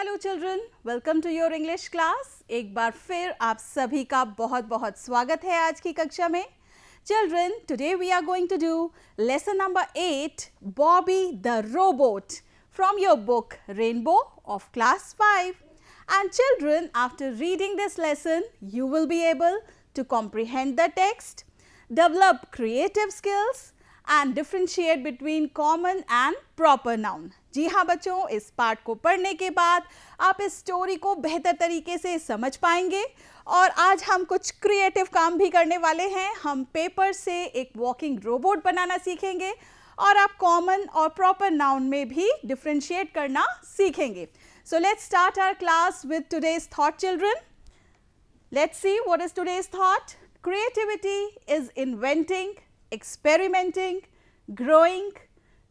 Hello children, welcome to your English class. एक बार फिर आप सभी का बहुत बहुत स्वागत है आज की कक्षा में। Children, today we are going to do lesson number 8, Bobby the robot, from your book Rainbow of class 5. And children, after reading this lesson, you will be able to comprehend the text, develop creative skills and differentiate between common and proper noun. जी हाँ बच्चों, इस part को पढ़ने के बाद आप इस story को बेहतर तरीके से समझ पाएंगे और आज हम कुछ क्रिएटिव काम भी करने वाले हैं। हम पेपर से एक वॉकिंग रोबोट बनाना सीखेंगे और आप कॉमन और प्रॉपर नाउन में भी डिफरेंशिएट करना सीखेंगे। So let's start our class with today's thought children. Let's see what is today's thought. Creativity is inventing, experimenting, growing,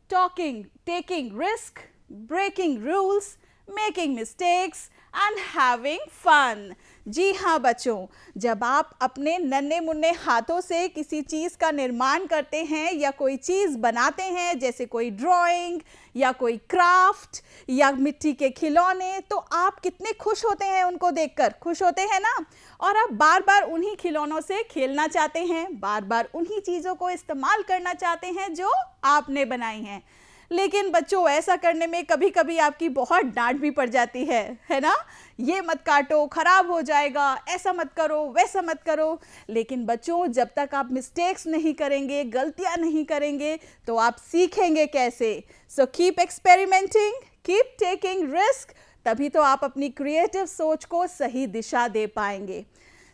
talking, taking risk, breaking rules, making mistakes and having fun. जी हाँ बच्चों, जब आप अपने नन्हे मुन्ने हाथों से किसी चीज़ का निर्माण करते हैं या कोई चीज़ बनाते हैं, जैसे कोई ड्राइंग या कोई क्राफ्ट या मिट्टी के खिलौने, तो आप कितने खुश होते हैं उनको देखकर। खुश होते हैं ना, और आप बार बार उन्हीं खिलौनों से खेलना चाहते हैं, बार बार उन्हीं चीज़ों को इस्तेमाल करना चाहते हैं जो आपने बनाई हैं। लेकिन बच्चों, ऐसा करने में कभी कभी आपकी बहुत डांट भी पड़ जाती है ना। ये मत काटो, खराब हो जाएगा, ऐसा मत करो, वैसा मत करो। लेकिन बच्चों, जब तक आप मिस्टेक्स नहीं करेंगे, गलतियां नहीं करेंगे, तो आप सीखेंगे कैसे। So keep experimenting, keep taking risk, तभी तो आप अपनी क्रिएटिव सोच को सही दिशा दे पाएंगे।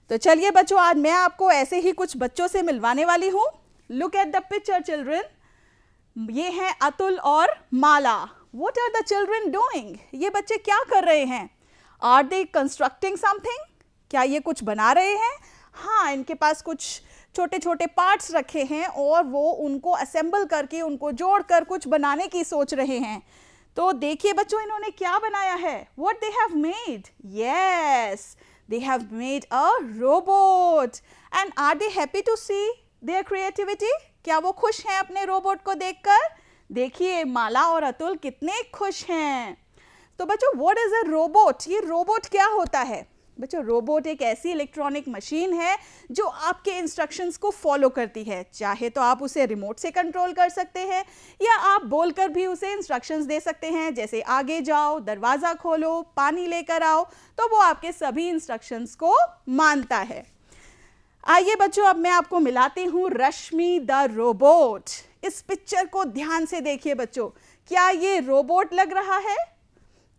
तो चलिए बच्चों, आज मैं आपको ऐसे ही कुछ बच्चों से मिलवाने वाली हूँ। Look at the picture children. ये हैं अतुल और माला। What are the children doing? ये बच्चे क्या कर रहे हैं? Are they constructing something? क्या ये कुछ बना रहे हैं? हाँ, इनके पास कुछ छोटे छोटे पार्ट्स रखे हैं और वो उनको असेंबल करके, उनको जोड़कर कुछ बनाने की सोच रहे हैं। तो देखिए बच्चों, इन्होंने क्या बनाया है। What they have made? Yes, they have made a robot. And are they happy to see their creativity? क्या वो खुश हैं अपने रोबोट को देखकर? देखिए माला और अतुल कितने खुश हैं। तो बच्चों, व्हाट इज अ रोबोट? ये रोबोट क्या होता है? बच्चों, रोबोट एक ऐसी इलेक्ट्रॉनिक मशीन है जो आपके इंस्ट्रक्शंस को फॉलो करती है। चाहे तो आप उसे रिमोट से कंट्रोल कर सकते हैं या आप बोलकर भी उसे इंस्ट्रक्शंस दे सकते हैं, जैसे आगे जाओ, दरवाज़ा खोलो, पानी लेकर आओ, तो वो आपके सभी इंस्ट्रक्शंस को मानता है। आइए बच्चों, अब मैं आपको मिलाती हूँ रश्मि द रोबोट। इस पिक्चर को ध्यान से देखिए बच्चों। क्या ये रोबोट लग रहा है?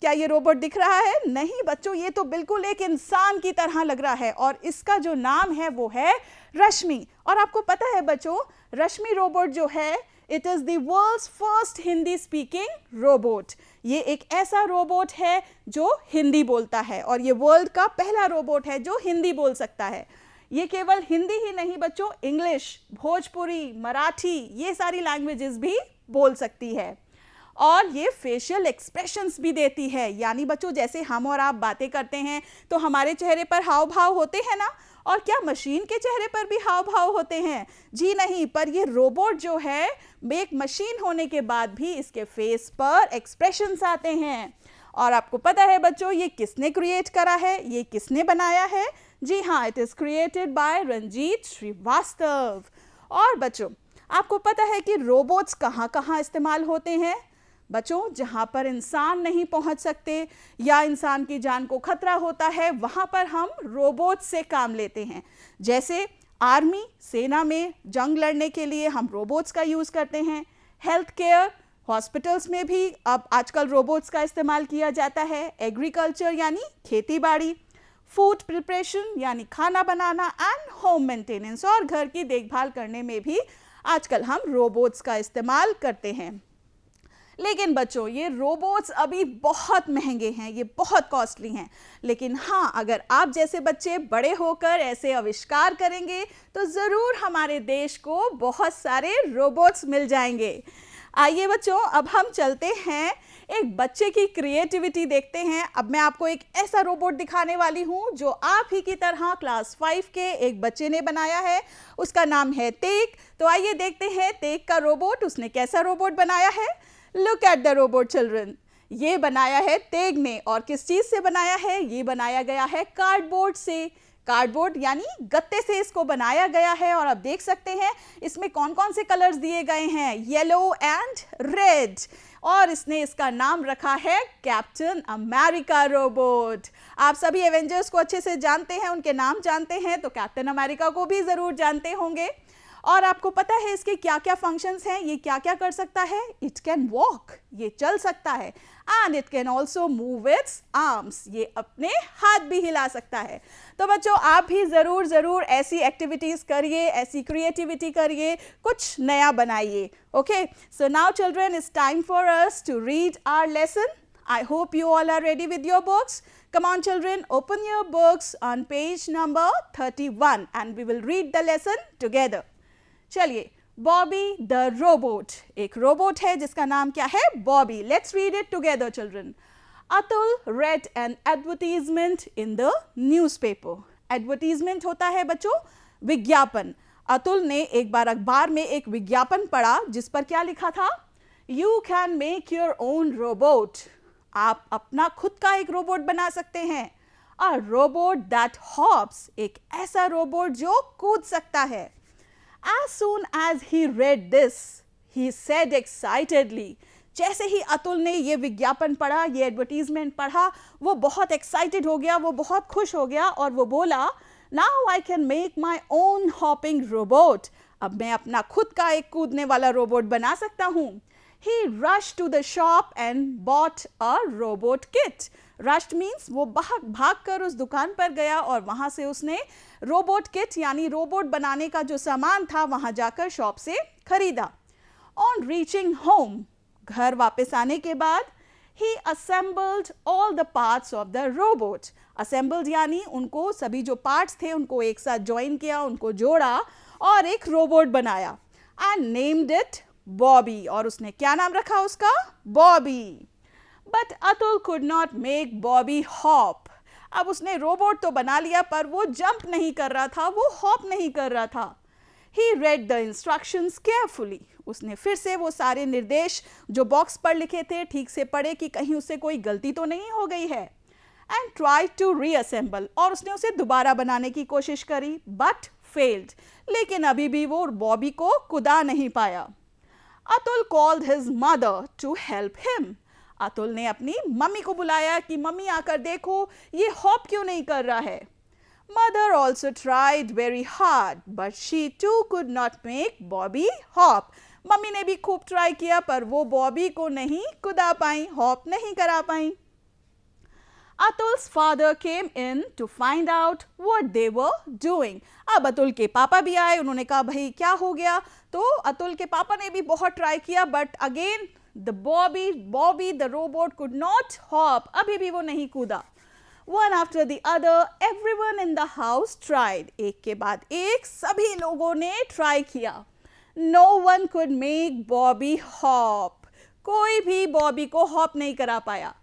क्या ये रोबोट दिख रहा है? नहीं बच्चों, ये तो बिल्कुल एक इंसान की तरह लग रहा है और इसका जो नाम है वो है रश्मि। और आपको पता है बच्चों, रश्मि रोबोट जो है, it is the world's first Hindi speaking robot. ये एक ऐसा रोबोट है जो हिंदी बोलता है और ये वर्ल्ड का पहला रोबोट है जो हिंदी बोल सकता है। ये केवल हिंदी ही नहीं बच्चों, इंग्लिश, भोजपुरी, मराठी, ये सारी लैंग्वेजेस भी बोल सकती है। और ये फेशियल एक्सप्रेशंस भी देती है, यानी बच्चों जैसे हम और आप बातें करते हैं तो हमारे चेहरे पर हाव भाव होते हैं ना। और क्या मशीन के चेहरे पर भी हाव भाव होते हैं? जी नहीं, पर ये रोबोट जो है, एक मशीन होने के बाद भी इसके फेस पर एक्सप्रेशंस आते हैं। और आपको पता है बच्चों, ये किसने क्रिएट करा है, ये किसने बनाया है? जी हाँ, it is created by Ranjit Srivastava. और बच्चों, आपको पता है कि रोबोट्स कहाँ कहाँ इस्तेमाल होते हैं? बच्चों, जहाँ पर इंसान नहीं पहुँच सकते या इंसान की जान को खतरा होता है, वहाँ पर हम रोबोट से काम लेते हैं। जैसे आर्मी, सेना में जंग लड़ने के लिए हम रोबोट्स का यूज़ करते हैं। हेल्थ केयर, हॉस्पिटल्स में भी अब आजकल रोबोट्स का इस्तेमाल किया जाता है। एग्रीकल्चर यानी खेती बाड़ी, फूड प्रिपरेशन यानी खाना बनाना, एंड होम मेंटेनेंस और घर की देखभाल करने में भी आजकल हम रोबोट्स का इस्तेमाल करते हैं। लेकिन बच्चों, ये रोबोट्स अभी बहुत महंगे हैं, ये बहुत कॉस्टली हैं। लेकिन हाँ, अगर आप जैसे बच्चे बड़े होकर ऐसे आविष्कार करेंगे तो ज़रूर हमारे देश को बहुत सारे रोबोट्स मिल जाएंगे। आइए बच्चों, अब हम चलते हैं, एक बच्चे की क्रिएटिविटी देखते हैं। अब मैं आपको एक ऐसा रोबोट दिखाने वाली हूँ जो आप ही की तरह क्लास 5 के एक बच्चे ने बनाया है। उसका नाम है तेक। तो आइए देखते हैं तेक का रोबोट, उसने कैसा रोबोट बनाया है। Look at the robot children. ये बनाया है तेग ने, और किस चीज से बनाया है? ये बनाया गया है कार्डबोर्ड से। कार्डबोर्ड यानी गत्ते से इसको बनाया गया है। और आप देख सकते हैं इसमें कौन कौन से कलर्स दिए गए हैं, येलो एंड रेड। और इसने इसका नाम रखा है कैप्टन अमेरिका रोबोट। आप सभी एवेंजर्स को अच्छे से जानते हैं, उनके नाम जानते हैं, तो कैप्टन अमेरिका को भी जरूर जानते होंगे। और आपको पता है इसके क्या क्या फंक्शंस हैं, ये क्या क्या कर सकता है? इट कैन वॉक, ये चल सकता है, and it can also move it's arms, ये अपने हाथ भी हिला सकता है। तो बच्चों आप भी जरूर जरूर ऐसी एक्टिविटीज करिए, ऐसी क्रिएटिविटी करिए, कुछ नया बनाइए। Okay, so now children it's time for us to read our lesson. I hope you all are ready with your books. Come on children, open your books on page number 31 and we will read the lesson together. चलिए, Bobby the robot, एक robot है जिसका नाम क्या है? Bobby. Let's read it together children. Atul read an advertisement in the newspaper. Advertisement होता है बच्चों विज्ञापन। अतुल ने एक बार अखबार में एक विज्ञापन पढ़ा जिस पर क्या लिखा था? You can make your own robot. आप अपना खुद का एक रोबोट बना सकते हैं। A robot that hops, एक ऐसा रोबोट जो कूद सकता है। As soon as he read this, he said excitedly. जैसे ही अतुल ने ये विज्ञापन पढ़ा, ये एडवर्टीजमेंट पढ़ा, वो बहुत एक्साइटेड हो गया, वो बहुत खुश हो गया और वो बोला, Now I can make my own hopping robot. अब मैं अपना खुद का एक कूदने वाला रोबोट बना सकता हूँ। He rushed to the shop and bought a robot kit. Rushed means वो भाग कर उस दुकान पर गया और वहाँ से उसने रोबोट किट यानी रोबोट बनाने का जो सामान था वहाँ जाकर शॉप से खरीदा। On reaching home, घर वापस आने के बाद he assembled all the parts of the robot. Assembled यानी उनको सभी जो पार्ट्स थे उनको एक साथ ज्वाइन किया, उनको जोड़ा और एक रोबोट बनाया। And named it बॉबी, और उसने क्या नाम रखा उसका? Bobby. But Atul could not make Bobby hop. अब उसने रोबोट तो बना लिया पर वो जंप नहीं कर रहा था, वो हॉप नहीं कर रहा था। ही रेड द इंस्ट्रक्शंस केयरफुली। उसने फिर से वो सारे निर्देश जो बॉक्स पर लिखे थे ठीक से पढ़े कि कहीं उससे कोई गलती तो नहीं हो गई है। एंड ट्राई टू रीअसेंबल, और उसने उसे दोबारा बनाने की कोशिश करी बट फेल्ड। लेकिन अभी भी वो बॉबी को कुदा नहीं पाया। Atul called his mother to help him. Atul ने अपनी मम्मी को बुलाया कि मम्मी आकर देखो ये हॉप क्यों नहीं कर रहा है। Mother also tried very hard, but she too could not make Bobby hop. Mummy ने भी खूब ट्राई किया पर वो बॉबी को नहीं कुदा पाई, हॉप नहीं करा पाई। Atul's father came in to find out what they were doing. अब अतुल के पापा भी आए, उन्होंने कहा भाई क्या हो गया? तो अतुल के पापा ने भी बहुत ट्राई किया but again the Bobby the robot could not hop, अभी भी वो नहीं कूदा। One after the other, everyone in the house tried. एक के बाद एक सभी लोगों ने ट्राई किया। No one could make Bobby hop. कोई भी बॉबी को हॉप नहीं करा पाया।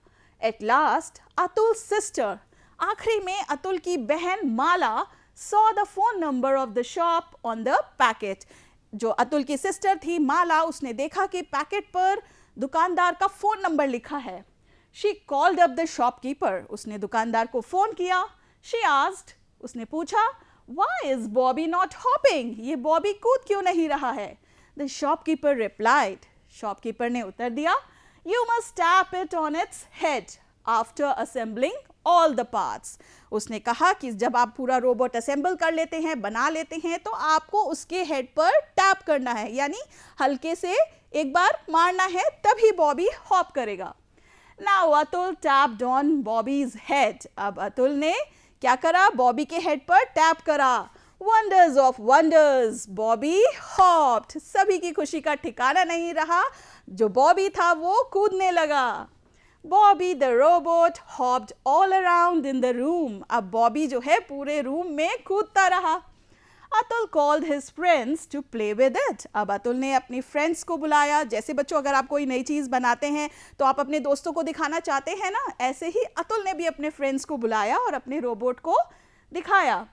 At last, Atul's sister, आखिरी में अतुल की बहन माला saw the phone number of the shop on the packet. जो अतुल की सिस्टर थी माला, उसने देखा कि पैकेट पर दुकानदार का फोन नंबर लिखा है। She called up the shopkeeper. उसने दुकानदार को फोन किया। She asked, उसने पूछा, Why is Bobby not hopping? ये बॉबी कूद क्यों नहीं रहा है? The shopkeeper replied. शॉपकीपर ने उत्तर दिया, You must tap it on its head after assembling all the parts. उसने कहा कि जब आप पूरा रोबोट असेंबल कर लेते हैं, बना लेते हैं, तो आपको उसके हेड पर टैप करना है, यानी हल्के से एक बार मारना है, तभी बॉबी हॉप करेगा। Now Atul tapped on Bobby's head. अब अतुल ने क्या करा? बॉबी के हेड पर टैप करा। Wonders of wonders, Bobby hopped. सभी की खुशी का ठिकाना नहीं रहा, जो बॉबी था वो कूदने लगा। Bobby the robot hopped all around in the room. अब बॉबी जो है पूरे रूम में कूदता रहा। Atul called his friends to play with it. अब अतुल ने अपनी फ्रेंड्स को बुलाया। जैसे बच्चों अगर आप कोई नई चीज़ बनाते हैं तो आप अपने दोस्तों को दिखाना चाहते हैं ना, ऐसे ही अतुल ने भी अपने फ्रेंड्स को बुलाया और अपने रोबोट को दिखाया।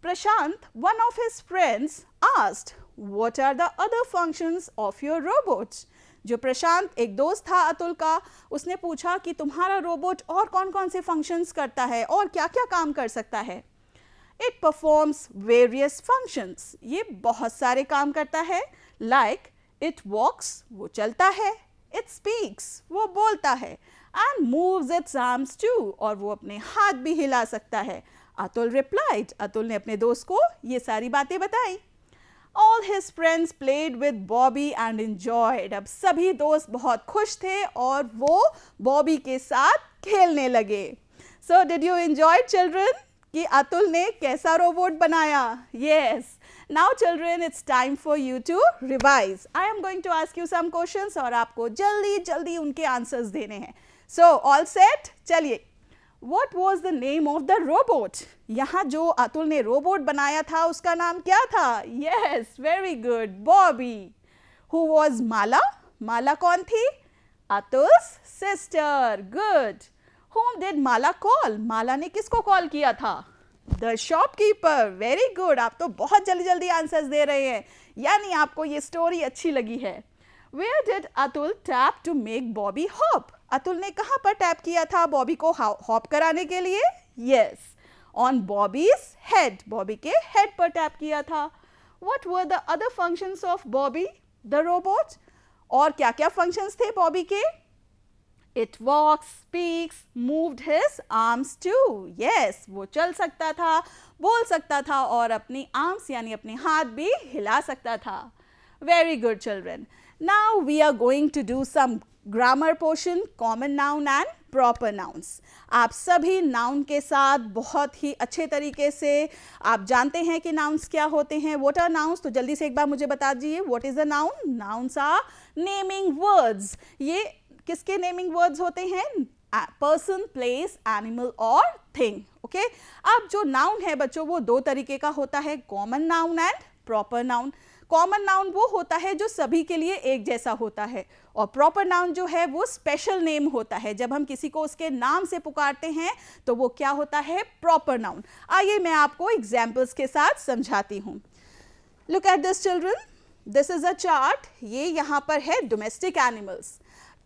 प्रशांत, one of his friends, asked, what are the other functions of your robot? जो प्रशांत, एक दोस्त था अतुल का, उसने पूछा कि तुम्हारा रोबोट और कौन कौन से फंक्शंस करता है और क्या क्या काम कर सकता है. It performs various functions. ये बहुत सारे काम करता है. Like it walks, वो चलता है. It speaks, वो बोलता है. And moves its arms too, और वो अपने हाथ भी हिला सकता है. अतुल replied, अतुल ने अपने दोस्त को ये सारी बातें बताई. All his friends played with Bobby and enjoyed. अब सभी दोस्त बहुत खुश थे और वो बॉबी के साथ खेलने लगे. So did you enjoy children? कि अतुल ने कैसा रोबोट बनाया? Yes. Now children, it's time for you to revise. I am going to ask you some questions और आपको जल्दी जल्दी उनके आंसर्स देने हैं. So all set? चलिए. What was the name of the robot? यहाँ जो अतुल ने रोबोट बनाया था उसका नाम क्या था? Yes, very good, Bobby. Who was Mala? माला कौन थी? Atul's sister. Good. Whom did Mala call? माला ने किसको कॉल किया था? The shopkeeper. Very good. आप तो बहुत जल्दी जल्दी आंसर्स दे रहे हैं, यानी आपको ये स्टोरी अच्छी लगी है. Where did Atul tap to make Bobby hop? Atul ने कहाँ पर टैप किया था बॉबी को हॉप कराने के लिए? Yes, on Bobby's head. Bobby के हेड पर टैप किया था. What were the other functions of Bobby, the robot? और क्या क्या फंक्शंस थे बॉबी के? It walks, speaks, moved his arms too. Yes, वो चल सकता था, बोल सकता था और अपनी आर्म्स यानी अपने हाथ भी हिला सकता था. Very good children. Now we are going to do some grammar portion, common noun and proper nouns. आप सभी noun के साथ बहुत ही अच्छे तरीके से आप जानते हैं कि nouns क्या होते हैं. What are nouns? तो जल्दी से एक बार मुझे बता दीजिए. What is a noun? Nouns are naming words. ये किसके naming words होते हैं? Person, place, animal और thing. Okay? अब जो noun है बच्चों वो दो तरीके का होता है, common noun and proper noun. Common noun वो होता है जो सभी के लिए एक जैसा होता है और प्रॉपर नाउन जो है वो स्पेशल नेम होता है. जब हम किसी को उसके नाम से पुकारते हैं तो वो क्या होता है? Proper noun. आइए मैं आपको एग्जाम्पल्स के साथ समझाती हूँ. Look at this children, this is a chart. ये यहाँ पर है डोमेस्टिक एनिमल्स.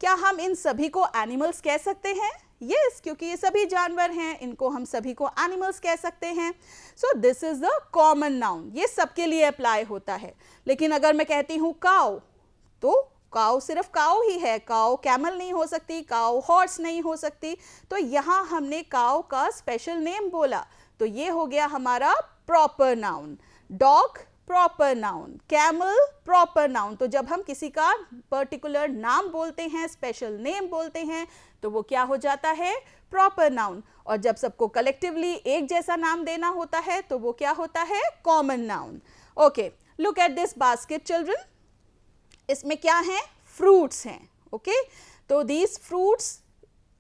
क्या हम इन सभी को एनिमल्स कह सकते हैं? Yes, क्योंकि ये सभी जानवर हैं, इनको हम सभी को एनिमल्स कह सकते हैं. So this is the common noun. ये सबके लिए अप्लाई होता है. लेकिन अगर मैं कहती हूँ काउ, तो काउ सिर्फ काउ ही है. काउ कैमल नहीं हो सकती, काउ हॉर्स नहीं हो सकती. तो यहाँ हमने काउ का स्पेशल नेम बोला, तो ये हो गया हमारा proper noun. Dog proper noun, camel proper noun. तो जब हम किसी का पर्टिकुलर नाम बोलते हैं, स्पेशल नेम बोलते हैं, तो वो क्या हो जाता है? Proper noun. और जब सबको कलेक्टिवली एक जैसा नाम देना होता है तो वो क्या होता है? Common noun. Okay, look at this basket children. इसमें क्या है? फ्रूट्स हैं. ओके, तो these fruits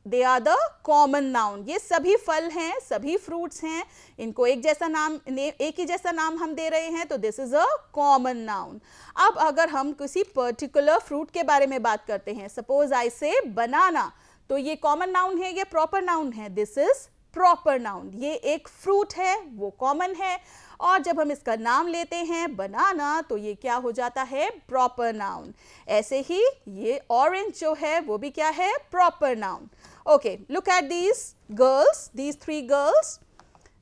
they are the common noun. ये सभी फल हैं, सभी फ्रूट्स हैं, इनको एक जैसा नाम, एक ही जैसा नाम हम दे रहे हैं, तो this is a common noun. अब अगर हम किसी पर्टिकुलर फ्रूट के बारे में बात करते हैं, सपोज आई से बनाना, तो ये कॉमन नाउन है, ये प्रॉपर नाउन है? This is proper noun. ये एक फ्रूट है, वो कॉमन है, और जब हम इसका नाम लेते हैं बनाना, तो ये क्या हो जाता है? Proper noun. ऐसे ही ये ऑरेंज जो है वो भी क्या है? Proper noun. Okay, look at these girls, these 3 girls.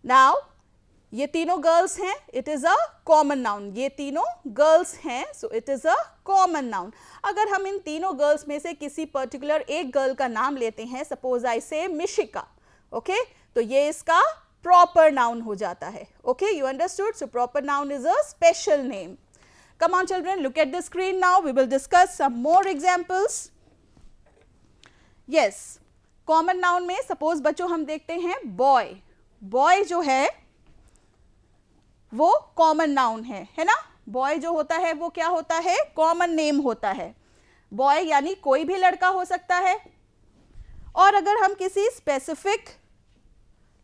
Now ये तीनों गर्ल्स हैं, it is a common noun. ये तीनों गर्ल्स हैं, so it is a common noun. अगर हम इन तीनों गर्ल्स में से किसी पर्टिकुलर एक गर्ल का नाम लेते हैं, सपोज आई से मिशिका, ओके, तो ये इसका प्रॉपर नाउन हो जाता है. Okay, you understood? So proper noun is a special name. Come on children, look at the screen now. We will discuss some more examples. Yes, common noun में suppose बच्चों हम देखते हैं बॉय. बॉय जो है वो कॉमन नाउन है ना? बॉय जो होता है वो क्या होता है? कॉमन नेम होता है. बॉय यानी कोई भी लड़का हो सकता है. और अगर हम किसी स्पेसिफिक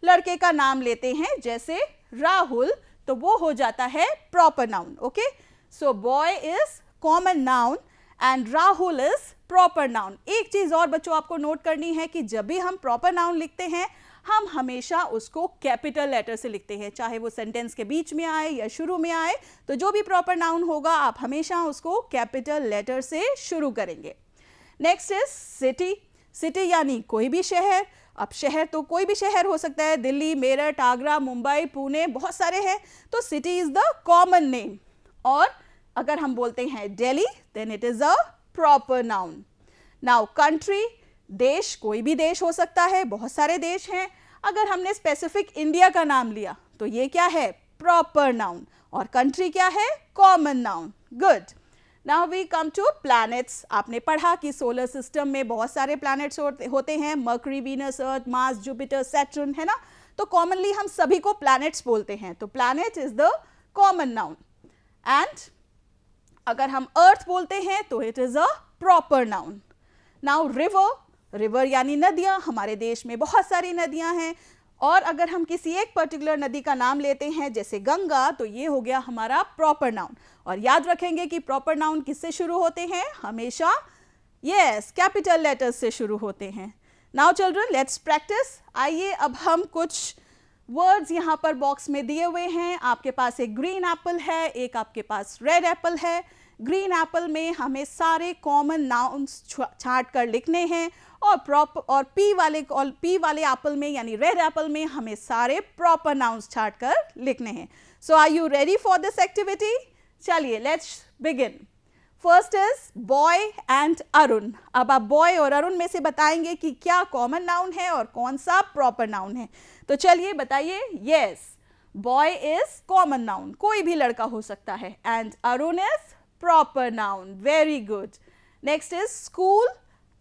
लड़के का नाम लेते हैं जैसे राहुल, तो वो हो जाता है proper noun. Okay, so boy is common noun and Rahul is proper noun. एक चीज और बच्चों आपको नोट करनी है कि जब भी हम प्रॉपर नाउन लिखते हैं, हम हमेशा उसको कैपिटल लेटर से लिखते हैं, चाहे वो सेंटेंस के बीच में आए या शुरू में आए, तो जो भी प्रॉपर नाउन होगा आप हमेशा उसको कैपिटल लेटर से शुरू करेंगे। Next is city. सिटी यानी कोई भी शहर। अब शहर तो कोई भी शहर हो सकता है, दिल्ली, मेरठ, आगरा, मुंबई, पुणे, बहुत सारे हैं, तो city is the common name. और अगर हम बोलते हैं Delhi, then it is a proper noun. Now country, देश, कोई भी देश हो सकता है, बहुत सारे देश हैं। अगर हमने स्पेसिफिक इंडिया का नाम लिया तो ये क्या है, प्रॉपर नाउन, और कंट्री क्या है, common noun. Good. Now we come to planets. आपने पढ़ा कि सोलर सिस्टम में बहुत सारे प्लैनेट्स होते हैं, मर्करी, वीनस, अर्थ, मार्स, जुपिटर, सैटर्न, है ना। तो कॉमनली हम सभी को प्लैनेट्स बोलते हैं, तो planet is the common noun. And अगर हम अर्थ बोलते हैं तो it is a proper noun. Now river, river यानी नदियां। हमारे देश में बहुत सारी नदियां हैं, और अगर हम किसी एक पर्टिकुलर नदी का नाम लेते हैं जैसे गंगा, तो ये हो गया हमारा प्रॉपर नाउन। और याद रखेंगे कि प्रॉपर नाउन किससे शुरू होते हैं, हमेशा यस कैपिटल लेटर्स से शुरू होते हैं। Now children let's practice. आइए अब हम कुछ वर्ड्स यहाँ पर बॉक्स में दिए हुए हैं। आपके पास एक ग्रीन एप्पल है, एक आपके पास रेड एप्पल है। ग्रीन एप्पल में हमें सारे कॉमन नाउन्स छांट कर लिखने हैं, और पी वाले एप्पल में यानी रेड एप्पल में हमें सारे प्रॉपर नाउन्स छांट कर लिखने हैं। So are you ready for this activity? चलिए let's begin. First is boy and Arun. अब आप बॉय और अरुण में से बताएंगे कि क्या कॉमन नाउन है और कौन सा प्रॉपर नाउन है। तो चलिए बताइए। Yes, boy is common noun, कोई भी लड़का हो सकता है, and Arun is proper noun. Very good. Next is school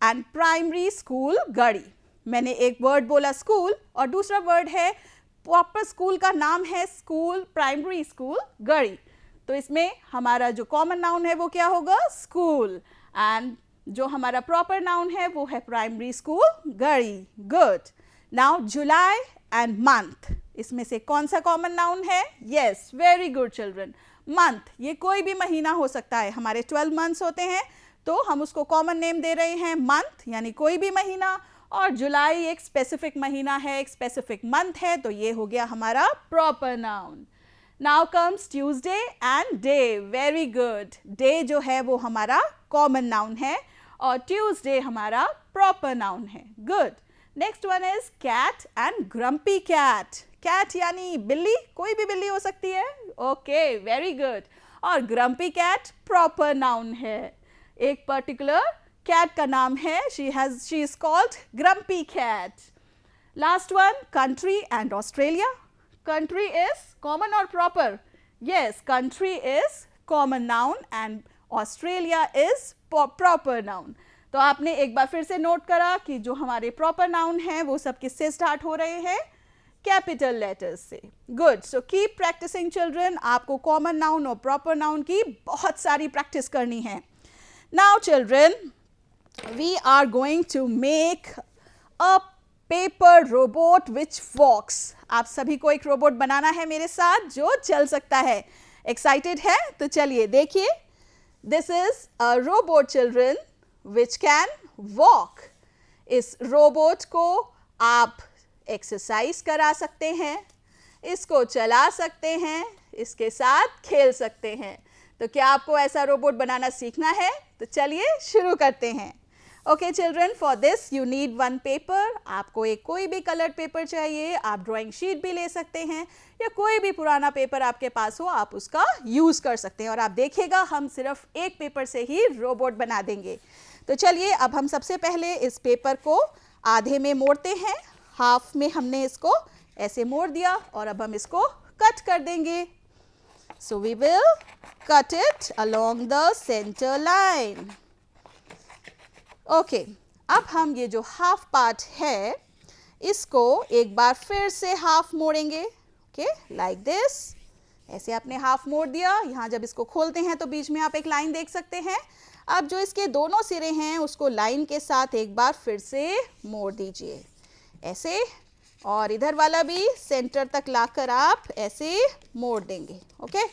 and primary school Garhi. मैंने एक वर्ड बोला स्कूल, और दूसरा वर्ड है प्रॉपर स्कूल का नाम है स्कूल प्राइमरी स्कूल गढ़ी। तो इसमें हमारा जो कॉमन नाउन है वो क्या होगा, स्कूल, एंड जो हमारा प्रॉपर नाउन है वो है primary school Garhi. Good. Now July and month, इसमें से कौन सा कॉमन नाउन है? Yes, very good children. Month, ये कोई भी महीना हो सकता है, हमारे 12 मंथ्स होते हैं, तो हम उसको कॉमन नेम दे रहे हैं मंथ, यानी कोई भी महीना। और जुलाई एक स्पेसिफिक महीना है, एक स्पेसिफिक मंथ है, तो ये हो गया हमारा proper noun. Now comes Tuesday and day. Very good. Day जो है वो हमारा कॉमन नाउन है, और ट्यूसडे हमारा प्रॉपर नाउन है। Good. Next one is cat and grumpy cat. Cat यानी बिल्ली, कोई भी बिल्ली हो सकती है। Okay, very good. और ग्रम्पी कैट प्रॉपर नाउन है, एक पर्टिकुलर कैट का नाम है, she is called grumpy cat. Last one, country and Australia. Country is common और proper? Yes, country is common noun and Australia is proper noun. तो आपने एक बार फिर से नोट करा कि जो हमारे प्रॉपर नाउन हैं वो सब किससे स्टार्ट हो रहे हैं, कैपिटल लेटर्स से। Good. So keep practising children. आपको कॉमन नाउन और प्रॉपर नाउन की बहुत सारी प्रैक्टिस करनी है। Now children, we are going to make a paper robot which walks. आप सभी को एक रोबोट बनाना है मेरे साथ जो चल सकता है। एक्साइटेड है? तो चलिए देखिए। This is a robot children which can walk. इस रोबोट को आप एक्सरसाइज करा सकते हैं, इसको चला सकते हैं, इसके साथ खेल सकते हैं। तो क्या आपको ऐसा रोबोट बनाना सीखना है? तो चलिए शुरू करते हैं। Okay children, for this you need one paper. आपको एक कोई भी कलर्ड पेपर चाहिए, आप ड्राइंग शीट भी ले सकते हैं, या कोई भी पुराना पेपर आपके पास हो आप उसका यूज़ कर सकते हैं। और आप देखिएगा हम सिर्फ एक पेपर से ही रोबोट बना देंगे। तो चलिए अब हम सबसे पहले इस पेपर को आधे में मोड़ते हैं। हाफ में हमने इसको ऐसे मोड़ दिया, और अब हम इसको कट कर देंगे। So we will cut it along the centre line. Okay, अब हम ये जो हाफ पार्ट है इसको एक बार फिर से हाफ मोड़ेंगे। Okay, like this. ऐसे आपने हाफ मोड़ दिया। यहाँ जब इसको खोलते हैं तो बीच में आप एक लाइन देख सकते हैं। अब जो इसके दोनों सिरे हैं उसको लाइन के साथ एक बार फिर से मोड़ दीजिए ऐसे, और इधर वाला भी सेंटर तक लाकर आप ऐसे मोड़ देंगे। Okay,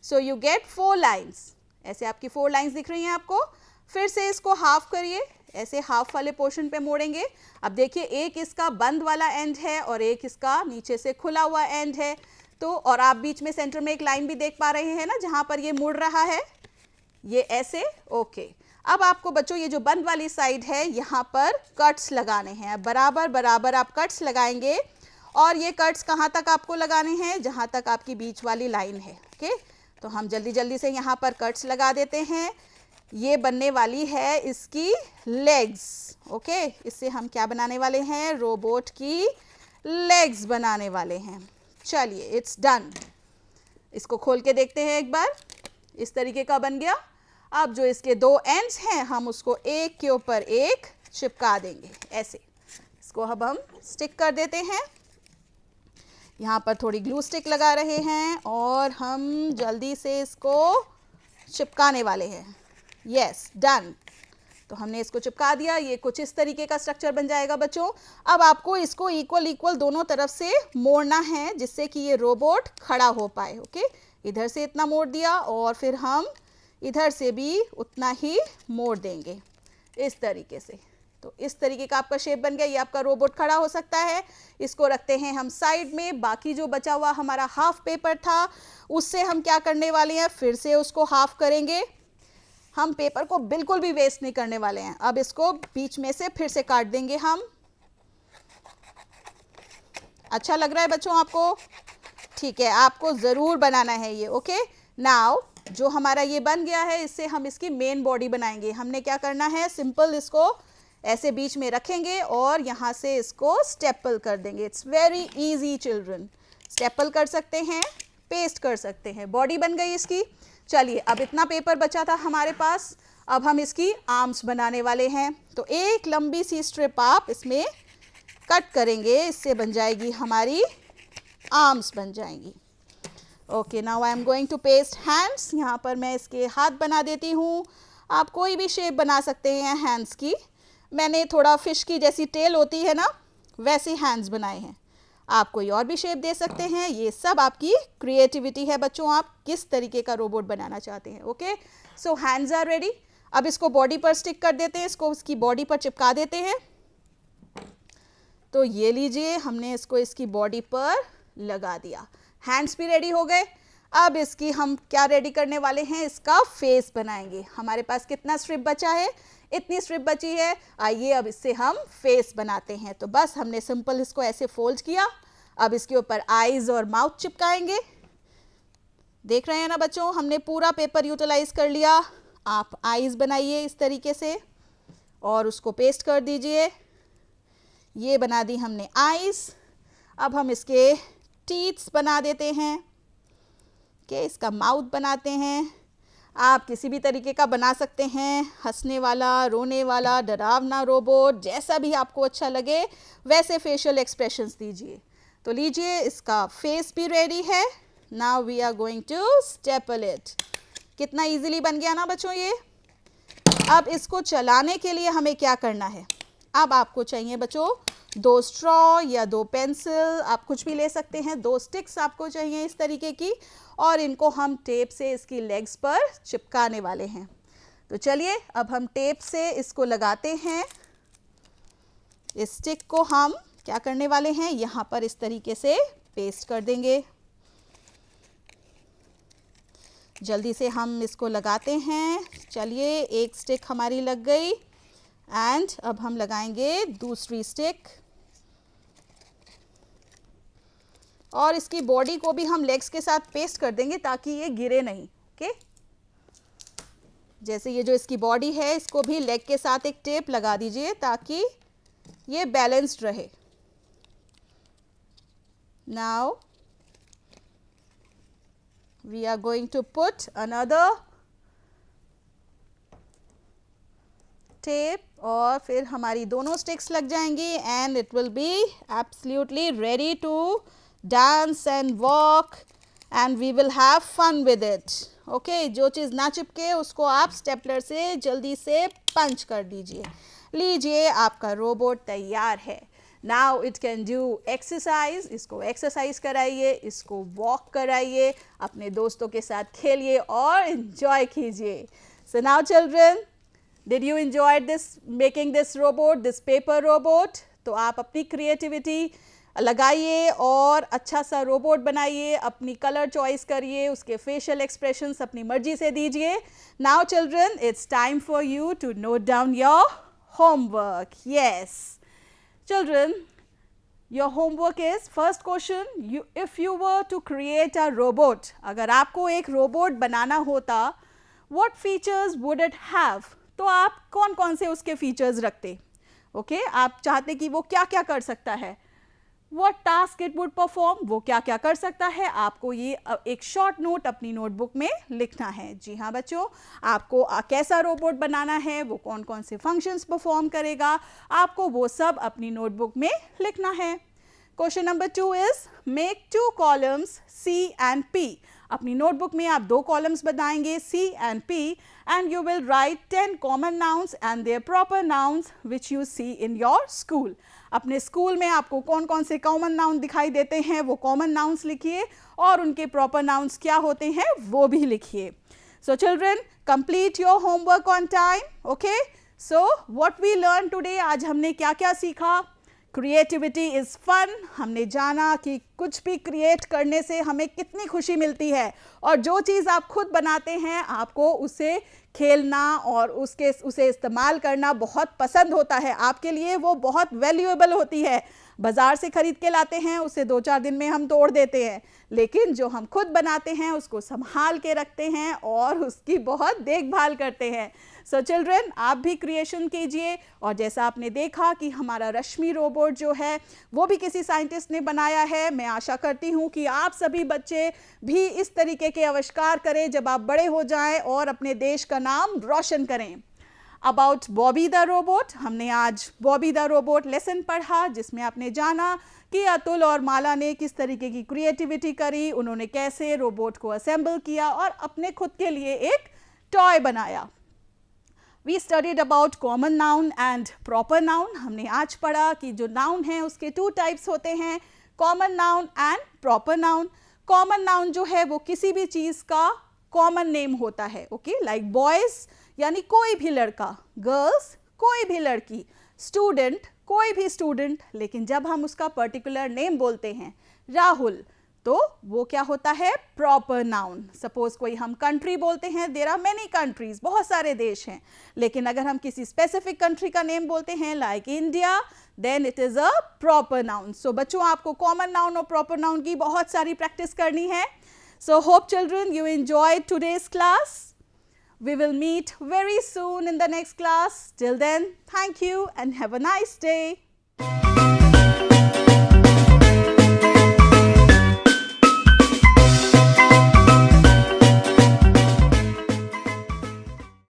so you get 4 lines. ऐसे आपकी 4 लाइन्स दिख रही हैं आपको। फिर से इसको हाफ करिए, ऐसे हाफ वाले पोर्शन पे मोड़ेंगे। अब देखिए एक इसका बंद वाला एंड है और एक इसका नीचे से खुला हुआ एंड है। तो और आप बीच में सेंटर में एक लाइन भी देख पा रहे हैं ना जहाँ पर ये मुड़ रहा है, ये ऐसे। ओके, अब आपको बच्चों ये जो बंद वाली साइड है यहाँ पर कट्स लगाने हैं। बराबर बराबर आप कट्स लगाएंगे और ये कट्स कहाँ तक आपको लगाने हैं, जहाँ तक आपकी बीच वाली लाइन है। ओके, तो हम जल्दी जल्दी से यहाँ पर कट्स लगा देते हैं। ये बनने वाली है इसकी लेग्स। ओके, इससे हम क्या बनाने वाले हैं, रोबोट की लेग्स बनाने वाले हैं। चलिए, इट्स डन। इसको खोल के देखते हैं एक बार। इस तरीके का बन गया। अब जो इसके दो एंड्स हैं हम उसको एक के ऊपर एक चिपका देंगे ऐसे। इसको अब हम स्टिक कर देते हैं। यहाँ पर थोड़ी ग्लू स्टिक लगा रहे हैं और हम जल्दी से इसको चिपकाने वाले हैं। Yes, done. तो हमने इसको चिपका दिया। ये कुछ इस तरीके का स्ट्रक्चर बन जाएगा बच्चों। अब आपको इसको इक्वल इक्वल दोनों तरफ से मोड़ना है जिससे कि ये रोबोट खड़ा हो पाए। ओके, इधर से इतना मोड़ दिया और फिर हम इधर से भी उतना ही मोड़ देंगे इस तरीके से। तो इस तरीके का आपका शेप बन गया। ये आपका रोबोट खड़ा हो सकता है। इसको रखते हैं हम साइड में। बाकी जो बचा हुआ हमारा हाफ पेपर था उससे हम क्या करने वाले हैं, फिर से उसको हाफ करेंगे। हम पेपर को बिल्कुल भी वेस्ट नहीं करने वाले हैं। अब इसको बीच में से फिर से काट देंगे हम। अच्छा लग रहा है बच्चों आपको? ठीक है, आपको ज़रूर बनाना है ये। ओके, नाउ जो हमारा ये बन गया है इससे हम इसकी मेन बॉडी बनाएंगे। हमने क्या करना है, सिंपल इसको ऐसे बीच में रखेंगे और यहाँ से इसको स्टेपल कर देंगे। It's very easy children. Staple कर सकते हैं, पेस्ट कर सकते हैं। बॉडी बन गई इसकी। चलिए, अब इतना पेपर बचा था हमारे पास। अब हम इसकी आर्म्स बनाने वाले हैं। तो एक लंबी सी स्ट्रिप आप इसमें कट करेंगे, इससे बन जाएगी हमारी आर्म्स बन जाएंगी। Okay, now I am going to paste hands. यहाँ पर मैं इसके हाथ बना देती हूँ। आप कोई भी शेप बना सकते हैं हैंड्स की। मैंने थोड़ा फिश की जैसी टेल होती है ना, वैसे हैंड्स बनाए हैं। आप कोई और भी शेप दे सकते हैं। ये सब आपकी क्रिएटिविटी है बच्चों, आप किस तरीके का रोबोट बनाना चाहते हैं। Okay, so hands are ready. अब इसको बॉडी पर स्टिक कर देते हैं, इसको उसकी बॉडी पर चिपका देते हैं। तो ये लीजिए, हमने इसको इसकी बॉडी पर लगा दिया। हैंड्स भी रेडी हो गए। अब इसकी हम क्या रेडी करने वाले हैं, इसका फेस बनाएंगे। हमारे पास कितना स्ट्रिप बचा है, इतनी स्ट्रिप बची है। आइए अब इससे हम फेस बनाते हैं। तो बस हमने सिंपल इसको ऐसे फोल्ड किया। अब इसके ऊपर आईज और माउथ चिपकाएंगे। देख रहे हैं ना बच्चों, हमने पूरा पेपर यूटिलाइज कर लिया। आप आईज बनाइए इस तरीके से और उसको पेस्ट कर दीजिए। ये बना दी हमने आईज। अब हम इसके टीथ्स बना देते हैं कि इसका माउथ बनाते हैं। आप किसी भी तरीके का बना सकते हैं, हंसने वाला, रोने वाला, डरावना रोबोट, जैसा भी आपको अच्छा लगे वैसे फेशियल एक्सप्रेशंस दीजिए। तो लीजिए, इसका फेस भी रेडी है। Now we are going to staple it. कितना इजीली बन गया ना बच्चों ये। अब इसको चलाने के लिए हमें क्या करना है, अब आपको चाहिए बच्चों 2 स्ट्रॉ या 2 पेंसिल, आप कुछ भी ले सकते हैं। 2 स्टिक्स आपको चाहिए इस तरीके की और इनको हम टेप से इसकी लेग्स पर चिपकाने वाले हैं। तो चलिए, अब हम टेप से इसको लगाते हैं। इस स्टिक को हम क्या करने वाले हैं, यहाँ पर इस तरीके से पेस्ट कर देंगे। जल्दी से हम इसको लगाते हैं। चलिए, एक स्टिक हमारी लग गई एंड अब हम लगाएंगे दूसरी स्टिक और इसकी बॉडी को भी हम लेग्स के साथ पेस्ट कर देंगे ताकि ये गिरे नहीं। ओके, जैसे ये जो इसकी बॉडी है इसको भी लेग के साथ एक टेप लगा दीजिए ताकि ये बैलेंस्ड रहे। Now we are going to put another tape और फिर हमारी दोनों स्टिक्स लग जाएंगी and it will be absolutely ready to dance and walk and we will have fun with it. Okay, जो चीज़ ना चिपके उसको आप स्टेपलर से जल्दी से पंच कर दीजिए। लीजिए, आपका रोबोट तैयार है। Now it can do exercise. इसको एक्सरसाइज कराइए, इसको वॉक कराइए, अपने दोस्तों के साथ खेलिए और एंजॉय कीजिए। सो now children, Did you enjoy this, making this robot, this paper robot? तो आप अपनी क्रिएटिविटी लगाइए और अच्छा सा रोबोट बनाइए, अपनी कलर चॉइस करिए, उसके फेशियल एक्सप्रेशंस अपनी मर्जी से दीजिए. Now children, it's time for you to note down your homework. Yes children, your homework is first question, if you were to create a robot, अगर आपको एक रोबोट बनाना होता, what features would it have? तो आप कौन कौन से उसके फीचर्स रखते? ओके, आप चाहते कि वो क्या क्या कर सकता है, What task it would perform, वो क्या क्या कर सकता है, आपको ये एक शॉर्ट नोट अपनी नोटबुक में लिखना है. जी हाँ बच्चों, आपको कैसा रोबोट बनाना है, वो कौन कौन से फंक्शंस परफॉर्म करेगा, आपको वो सब अपनी नोटबुक में लिखना है. Question number 2 is make 2 columns C and P. अपनी नोटबुक में आप 2 कॉलम्स बनाएंगे C and P and you will write 10 common nouns and their proper nouns which you see in your school. अपने स्कूल में आपको कौन कौन से कॉमन नाउन दिखाई देते हैं, वो कॉमन नाउन्स लिखिए और उनके प्रॉपर नाउन्स क्या होते हैं वो भी लिखिए. So children, complete your homework on time. Okay, so what we learn today, आज हमने क्या क्या सीखा. Creativity is fun. हमने जाना कि कुछ भी क्रिएट करने से हमें कितनी खुशी मिलती है और जो चीज़ आप खुद बनाते हैं आपको उसे खेलना और उसे इस्तेमाल करना बहुत पसंद होता है. आपके लिए वो बहुत वैल्यूएबल होती है. बाज़ार से ख़रीद के लाते हैं, उसे 2-4 दिन में हम तोड़ देते हैं, लेकिन जो हम खुद बनाते हैं उसको संभाल के रखते हैं और उसकी बहुत देखभाल करते हैं. सो चिल्ड्रन, आप भी क्रिएशन कीजिए. और जैसा आपने देखा कि हमारा रश्मि रोबोट जो है वो भी किसी साइंटिस्ट ने बनाया है, मैं आशा करती हूँ कि आप सभी बच्चे भी इस तरीके के आविष्कार करें जब आप बड़े हो जाएं और अपने देश का नाम रोशन करें. अबाउट बॉबी द रोबोट, हमने आज बॉबी द रोबोट लेसन पढ़ा जिसमें आपने जाना कि अतुल और माला ने किस तरीके की क्रिएटिविटी करी, उन्होंने कैसे रोबोट को असेंबल किया और अपने खुद के लिए एक टॉय बनाया. We studied about common noun and proper noun. हमने आज पढ़ा कि जो नाउन है उसके 2 टाइप्स होते हैं, common noun and proper noun. Common noun जो है वो किसी भी चीज़ का कॉमन नेम होता है. ओके, लाइक बॉयज़ यानी कोई भी लड़का, गर्ल्स कोई भी लड़की, स्टूडेंट कोई भी स्टूडेंट. लेकिन जब हम उसका पर्टिकुलर नेम बोलते हैं, राहुल, तो वो क्या होता है, प्रॉपर नाउन. सपोज कोई हम कंट्री बोलते हैं, देयर आर मेनी कंट्रीज, बहुत सारे देश हैं, लेकिन अगर हम किसी स्पेसिफिक कंट्री का नेम बोलते हैं like India, then it is a proper noun. So बच्चों, आपको कॉमन नाउन और प्रॉपर नाउन की बहुत सारी प्रैक्टिस करनी है. So hope children you enjoyed today's class. We will meet very soon in the next class. Till then, thank you and have a nice day.